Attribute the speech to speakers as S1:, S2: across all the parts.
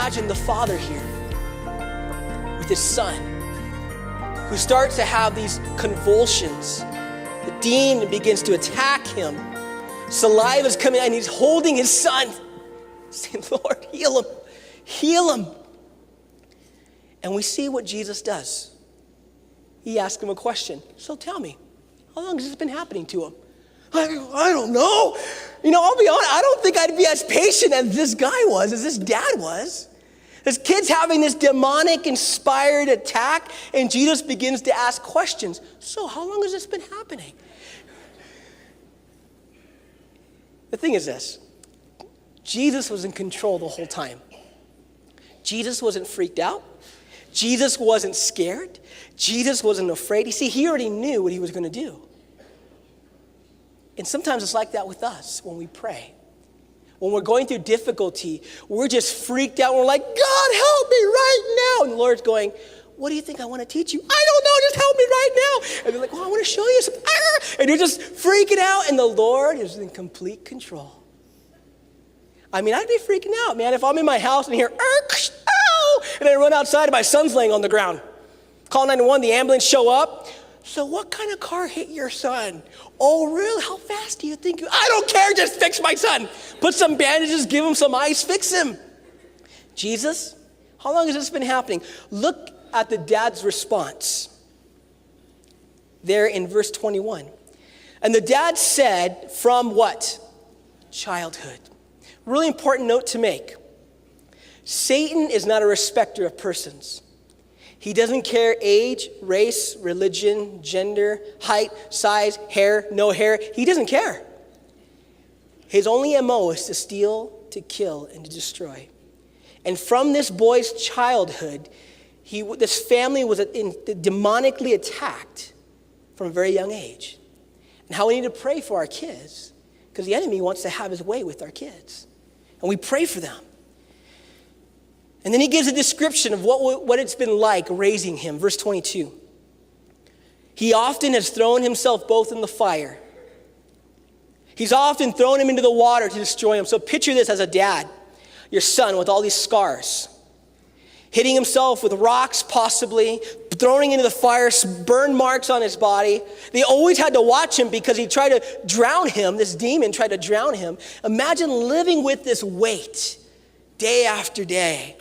S1: imagine the father here with his son who starts to have these convulsions. The demon begins to attack him. Saliva's coming out and he's holding his son, saying, Lord, heal him, heal him. And we see what Jesus does. He asks him a question. So tell me, how long has this been happening to him? I don't know. I'll be honest, I don't think I'd be as patient as this guy was, as this dad was. This kid's having this demonic inspired attack, and Jesus begins to ask questions. So how long has this been happening? The thing is this, Jesus was in control the whole time. Jesus wasn't freaked out. Jesus wasn't scared. Jesus wasn't afraid. You see, he already knew what he was going to do. And sometimes it's like that with us when we pray. When we're going through difficulty, we're just freaked out. We're like, God, help me right now. And the Lord's going, what do you think I want to teach you? I don't know, just help me right now. And they're like, well, I want to show you something. And you're just freaking out, and the Lord is in complete control. I'd be freaking out, man, if I'm in my house and hear, ow, and I run outside and my son's laying on the ground. Call 911, the ambulance show up. So what kind of car hit your son? Oh, really? How fast do you think? I don't care, just fix my son. Put some bandages, give him some ice, fix him. Jesus, how long has this been happening? Look at the dad's response there in verse 21. And the dad said, from what? Childhood. Really important note to make. Satan is not a respecter of persons. He doesn't care age, race, religion, gender, height, size, hair, no hair. He doesn't care. His only MO is to steal, to kill, and to destroy. And from this boy's childhood, this family was demonically attacked from a very young age. And how we need to pray for our kids, because the enemy wants to have his way with our kids. And we pray for them. And then he gives a description of what it's been like raising him. Verse 22. He often has thrown himself both in the fire. He's often thrown him into the water to destroy him. So picture this as a dad, your son with all these scars, hitting himself with rocks possibly, throwing into the fire, burn marks on his body. They always had to watch him because he tried to drown him. This demon tried to drown him. Imagine living with this weight day after day.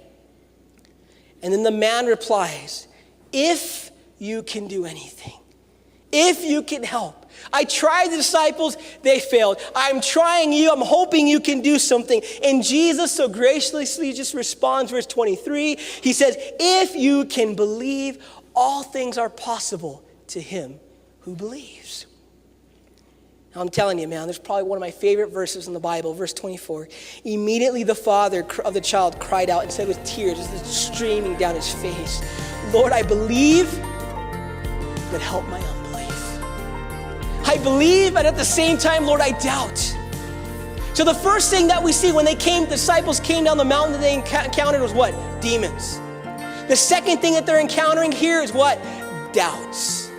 S1: And then the man replies, if you can do anything, if you can help. I tried the disciples, they failed. I'm trying you, I'm hoping you can do something. And Jesus so graciously just responds, verse 23. He says, if you can believe, all things are possible to him who believes. Now, I'm telling you, man, there's probably one of my favorite verses in the Bible, verse 24. Immediately the father of the child cried out and said with tears just streaming down his face, Lord, I believe, but help my unbelief. I believe, but at the same time, Lord, I doubt. So the first thing that we see when disciples came down the mountain that they encountered was what? Demons. The second thing that they're encountering here is what? Doubts.